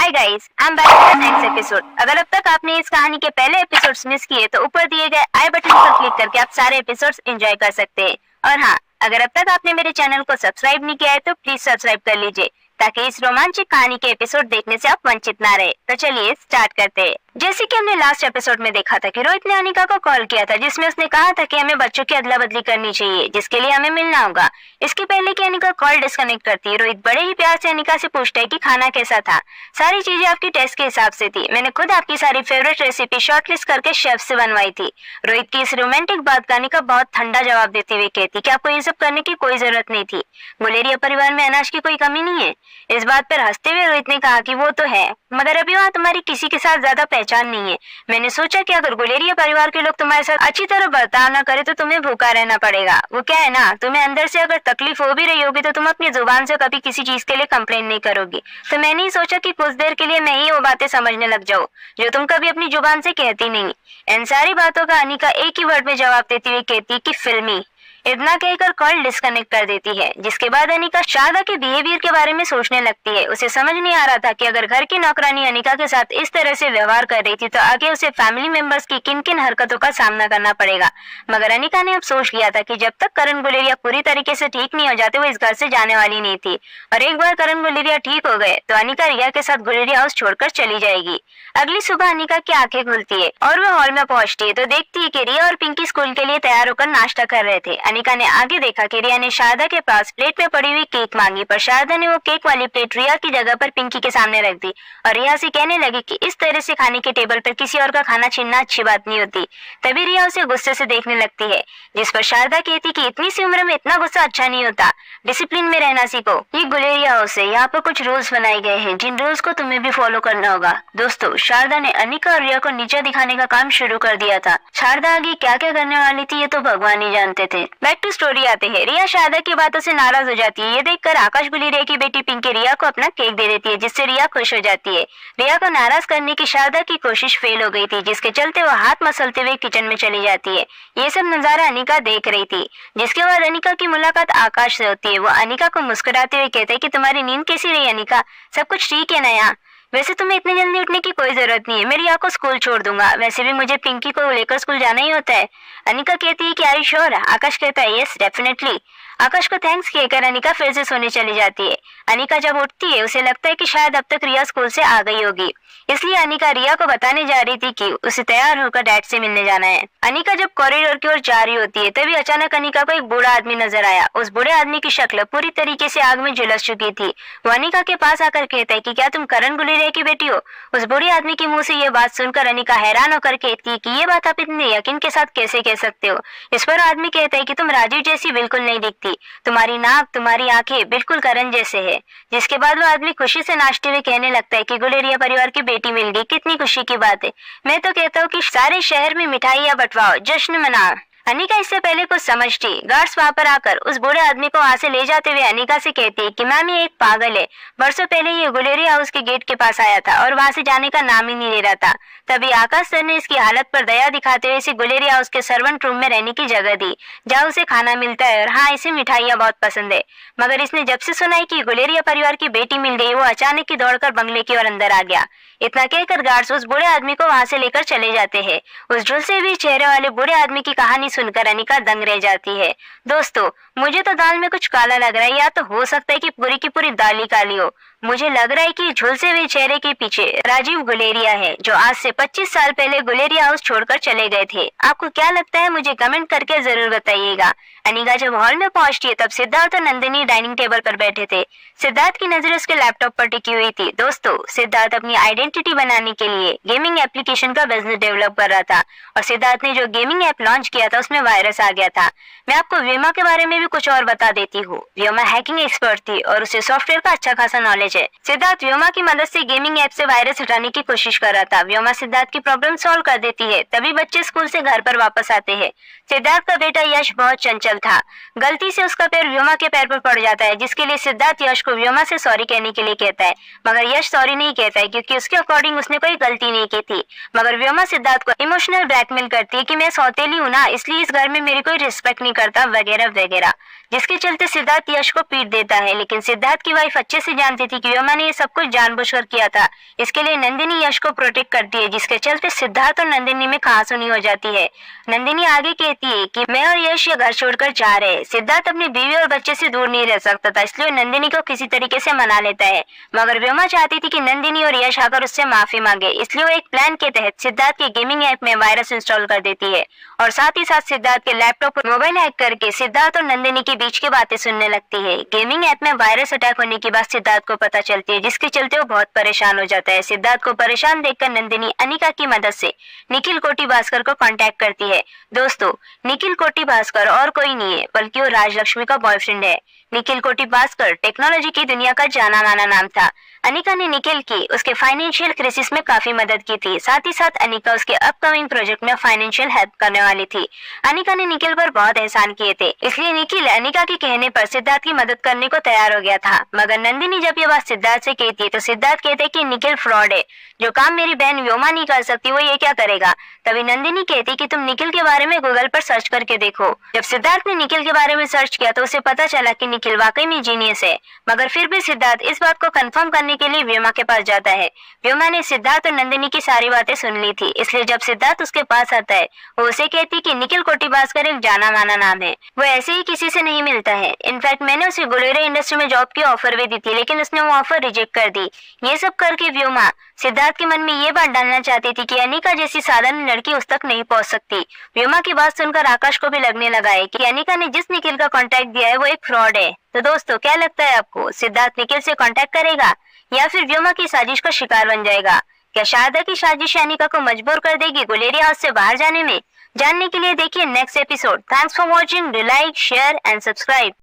Hi guys, I am back with next episode. अगर अब तक आपने इस कहानी के पहले एपिसोड्स मिस किए तो ऊपर दिए गए आई बटन पर क्लिक करके आप सारे एपिसोड्स एंजॉय कर सकते हैं। और हाँ, अगर अब तक आपने मेरे चैनल को सब्सक्राइब नहीं किया है तो प्लीज सब्सक्राइब कर लीजिए ताकि इस रोमांचक कहानी के एपिसोड देखने से आप वंचित ना रहे। तो चलिए स्टार्ट करते हैं। जैसे कि हमने लास्ट एपिसोड में देखा था कि रोहित ने अनिका को कॉल किया था जिसमें उसने कहा था कि हमें बच्चों की अदला बदली करनी चाहिए जिसके लिए हमें मिलना होगा। इसके पहले कि अनिका कॉल डिस्कनेक्ट करती है, रोहित बड़े ही प्यार से अनिका से पूछता है कि खाना कैसा था। सारी चीजें आपकी टेस्ट के हिसाब से थी, मैंने खुद आपकी सारी फेवरेट रेसिपी शॉर्टलिस्ट करके शेफ से बनवाई थी। रोहित की इस रोमांटिक बात का अनिका बहुत ठंडा जवाब देते हुए कहती कि आपको ये सब करने की कोई जरूरत नहीं थी। गुलेरिया परिवार में अनाज की कोई कमी नहीं है। इस बात पर हंसते हुए रोहित ने कहा कि वो तो है, मगर अभी वहाँ तुम्हारी किसी के साथ ज्यादा पहचान नहीं है। मैंने सोचा कि अगर गुलेरिया परिवार के लोग तुम्हारे साथ अच्छी तरह बर्ताव न करे तो तुम्हें भूखा रहना पड़ेगा। वो क्या है ना, तुम्हें अंदर से अगर तकलीफ हो भी रही होगी तो तुम अपनी जुबान से कभी किसी चीज के लिए कंप्लेन नहीं करोगी। तो मैंने ही सोचा कि कुछ देर के लिए मैं ही वो बातें समझने लग जाऊँ जो तुम कभी अपनी जुबान से कहती नहीं। इन सारी बातों का अनिका एक ही वर्ड में जवाब देती हुई कहती कि फिल्मी। इतना कहकर कॉल डिस्कनेक्ट कर देती है, जिसके बाद अनिका शारदा के बिहेवियर के बारे में सोचने लगती है। उसे समझ नहीं आ रहा था कि अगर घर की नौकरानी अनिका के साथ इस तरह से व्यवहार कर रही थी तो आगे उसे फैमिली मेंबर्स की किन किन हरकतों का सामना करना पड़ेगा। मगर अनिका ने अब सोच लिया था कि जब तक करण गुलेरिया पूरी तरीके से ठीक नहीं हो जाते वो इस घर से जाने वाली नहीं थी। और एक बार करण गुलेरिया ठीक हो गए तो अनिका रिया के साथ गुलेरिया हाउस छोड़कर चली जाएगी। अगली सुबह अनिका की आंखें खुलती है और वो हॉल में पहुंचती है तो देखती है कि रिया और पिंकी स्कूल के लिए तैयार होकर नाश्ता कर रहे थे। अनिका ने आगे देखा कि रिया ने शारदा के पास प्लेट में पड़ी हुई केक मांगी, पर शारदा ने वो केक वाली प्लेट रिया की जगह पर पिंकी के सामने रख दी और रिया से कहने लगी कि इस तरह से खाने के टेबल पर किसी और का खाना छीनना अच्छी बात नहीं होती। तभी रिया उसे गुस्से से देखने लगती है, जिस पर शारदा कहती कि इतनी सी उम्र में इतना गुस्सा अच्छा नहीं होता, डिसिप्लिन में रहना सीखो। ये गुलेरिया हाउस है, यहाँ पर कुछ रूल्स बनाए गए हैं जिन रूल्स को तुम्हें भी फॉलो करना होगा। दोस्तों, शारदा ने अनिका और रिया को नीचा दिखाने का काम शुरू कर दिया था। शारदा आगे क्या क्या करने वाली थी ये तो भगवान ही जानते थे। बैक टू स्टोरी आते हैं। रिया शारदा की बातों से नाराज हो जाती है। ये देखकर आकाश गुलेरिया की बेटी पिंकी रिया को अपना केक दे देती है जिससे रिया खुश हो जाती है। रिया को नाराज करने की शारदा की कोशिश फेल हो गई थी, जिसके चलते वो हाथ मसलते हुए किचन में चली जाती है। ये सब नजारा अनिका देख रही थी। जिसके बाद अनिका की मुलाकात आकाश से होती है। वो अनिका को मुस्कुराते हुए कहते हैं कि तुम्हारी नींद कैसी रही अनिका, सब कुछ ठीक है ना यहाँ? वैसे तुम्हें इतनी जल्दी उठने की कोई जरूरत नहीं है, मैं रिया को स्कूल छोड़ दूंगा, वैसे भी मुझे पिंकी को लेकर स्कूल जाना ही होता है। अनिका कहती है कि आर यू श्योर? आकाश कहता है यस डेफिनेटली। आकाश को थैंक्स कहकर अनिका फिर से सोने चली जाती है। अनिका जब उठती है उसे लगता है कि शायद अब तक रिया स्कूल से आ गई होगी, इसलिए अनिका रिया को बताने जा रही थी कि उसे तैयार होकर डैड से मिलने जाना है। अनिका जब कॉरिडोर की ओर जा रही होती है तभी अचानक अनिका को एक बूढ़ा आदमी नजर आया। उस बूढ़े आदमी की शक्ल पूरी तरीके से आग में झुलस चुकी थी। वो अनिका के पास आकर कहता है कि क्या तुम करण गुलेरिया की बेटी हो? उस बूढ़े आदमी के मुंह से ये बात सुनकर अनिका हैरान होकर कहती है कि ये बात आप इतने यकीन के साथ कैसे कह सकते हो? इस पर आदमी कहता है कि तुम राजीव जैसी बिल्कुल नहीं दिखती, तुम्हारी नाक तुम्हारी आंखें बिल्कुल करण जैसे है। जिसके बाद वो आदमी खुशी से नाचते हुए कहने लगता है कि गुलेरिया परिवार की बेटी मिल गई, कितनी खुशी की बात है। मैं तो कहता हूँ कि सारे शहर में मिठाइयाँ बंटवाओ, जश्न मनाओ। अनिका इससे पहले कुछ समझती। गार्ड्स वहाँ पर आकर उस बूढ़े आदमी को वहाँ से ले जाते हुए अनिका से कहती है कि मैम ये एक पागल है, बरसों पहले ये गुलेरिया हाउस के गेट के पास आया था और वहाँ से जाने का नाम ही नहीं ले रहा था। तभी आकाश सर ने इसकी हालत पर दया दिखाते हुए इसे गुलेरिया हाउस के सर्वेंट रूम में रहने की जगह दी, जहाँ उसे खाना मिलता है और हाँ, इसे मिठाइयाँ बहुत पसंद है। मगर इसने जब से सुना है कि गुलेरिया परिवार की बेटी मिल गई वो अचानक ही दौड़कर बंगले की ओर अंदर आ गया। इतना कहकर गार्ड्स उस बूढ़े आदमी को वहाँ से लेकर चले जाते हैं। उस झुलसे हुए चेहरे वाले बूढ़े आदमी की कहानी सुनकर अनिका दंग रह जाती है। दोस्तों, मुझे तो दाल में कुछ काला लग रहा है, या तो हो सकता है कि पूरी की पूरी दाल ही काली हो। मुझे लग रहा है कि झुलसे हुए चेहरे के पीछे राजीव गुलेरिया है, जो आज से 25 साल पहले गुलेरिया हाउस छोड़कर चले गए थे। आपको क्या लगता है मुझे कमेंट करके जरूर बताइएगा। अनिका जब हॉल में पहुंचती है तब सिद्धार्थ और नंदिनी डाइनिंग टेबल पर बैठे थे। सिद्धार्थ की नजर उसके लैपटॉप पर टिकी हुई थी। दोस्तों, सिद्धार्थ अपनी आइडेंटिटी बनाने के लिए गेमिंग एप्लीकेशन का बिजनेस डेवलप कर रहा था और सिद्धार्थ ने जो गेमिंग ऐप लॉन्च किया था उसमें वायरस आ गया था। मैं आपको व्योमा के बारे में भी कुछ और बता देती हूँ। व्योमा हैकिंग एक्सपर्ट थी और उसे सॉफ्टवेयर का अच्छा खासा नॉलेज है। सिद्धार्थ व्योमा की मदद से गेमिंग ऐप से वायरस हटाने की कोशिश कर रहा था। व्योमा सिद्धार्थ की प्रॉब्लम सॉल्व कर देती है। तभी बच्चे स्कूल से घर पर वापस आते हैं। सिद्धार्थ का बेटा यश बहुत चंचल था। गलती से उसका पैर व्योमा के पैर पर पड़ जाता है, जिसके लिए सिद्धार्थ यश को व्योमा से सॉरी कहने के लिए कहता है। मगर यश सॉरी नहीं कहता है क्योंकि उसके अकॉर्डिंग उसने कोई गलती नहीं की थी। मगर व्योमा सिद्धार्थ को इमोशनल ब्लैकमेल करती है कि मैं सौतेली हूँ ना, इसलिए इस घर में मेरी कोई रिस्पेक्ट नहीं करता वगैरह वगैरह, जिसके चलते सिद्धार्थ यश को पीट देता है। लेकिन सिद्धार्थ की वाइफ अच्छे से जानती थी कि व्योमा ने ये सब कुछ जानबूझकर किया था। इसके लिए नंदिनी यश को प्रोटेक्ट करती है, जिसके चलते सिद्धार्थ और नंदिनी में कहासुनी हो जाती है। नंदिनी आगे कहती है कि मैं और यश ये घर छोड़कर जा रहे हैं। सिद्धार्थ अपनी बीवी और बच्चे से दूर नहीं रह सकता था, इसलिए नंदिनी को किसी तरीके से मना लेता है। मगर व्योमा चाहती थी कि नंदिनी और यश आकर उससे माफी मांगे, इसलिए वो एक प्लान के तहत सिद्धार्थ के गेमिंग ऐप में वायरस इंस्टॉल कर देती है और साथ ही साथ सिद्धार्थ के लैपटॉप और मोबाइल हैक करके सिद्धार्थ और नंदिनी के बीच की बातें सुनने लगती है। गेमिंग ऐप में वायरस अटैक होने की बात सिद्धार्थ को पता चलती है, जिसके चलते वो बहुत परेशान हो जाता है। सिद्धार्थ को परेशान देखकर नंदिनी अनिका की मदद से निखिल कोटी भास्कर को कांटेक्ट करती है। दोस्तों, निखिल कोटी भास्कर और कोई नहीं है बल्कि वो राजलक्ष्मी का बॉयफ्रेंड है। निखिल कोटी भास्कर टेक्नोलॉजी की दुनिया का जाना माना नाम था। अनिका ने निखिल की उसके फाइनेंशियल क्राइसिस में काफी मदद की थी। साथ ही साथ अनिका उसके अपकमिंग प्रोजेक्ट में फाइनेंशियल हेल्प करने वाली थी। अनिका ने निखिल पर बहुत एहसान किए थे, इसलिए निखिल अनिका के कहने पर सिद्धार्थ की मदद करने को तैयार हो गया था। मगर नंदिनी जब ये बात सिद्धार्थ से कहती है तो सिद्धार्थ कहते कि निखिल फ्रॉड है, जो काम मेरी बहन व्योमा नहीं कर सकती वो ये क्या करेगा। तभी नंदिनी कहती कि तुम निखिल के बारे में गूगल पर सर्च करके देखो। जब सिद्धार्थ ने निखिल के बारे में सर्च किया तो उसे पता चला कि निखिल वाकई में जीनियस है। मगर फिर भी सिद्धार्थ इस बात को कंफर्म करने के लिए व्योमा के पास जाता है। व्योमा ने सिद्धार्थ और नंदिनी की सारी बातें सुन ली थी, इसलिए जब सिद्धार्थ उसके पास आता है वो उसे कहती कि निखिल कोटी भास्कर एक जाना माना नाम है, वो ऐसे ही किसी से नहीं मिलता है। इनफैक्ट मैंने उसे गुलेरे इंडस्ट्री में जॉब की ऑफर भी दी थी, लेकिन उसने वो ऑफर रिजेक्ट कर दी। ये सब करके व्योमा सिद्धार्थ के मन में ये बात डालना चाहती थी कि अनिका जैसी साधारण लड़की उस तक नहीं पहुंच सकती। व्योमा की बात सुनकर आकाश को भी लगने लगा है कि अनिका ने जिस निखिल का कांटेक्ट दिया है वो एक फ्रॉड है। तो दोस्तों, क्या लगता है आपको, सिद्धार्थ निखिल से कांटेक्ट करेगा या फिर व्योमा की साजिश का शिकार बन जाएगा? क्या शारदा की साजिश अनिका को मजबूर कर देगी गुलेरी हाउस से बाहर जाने में? जानने के लिए देखिए next episode. Thanks for watching. Do like, share and subscribe.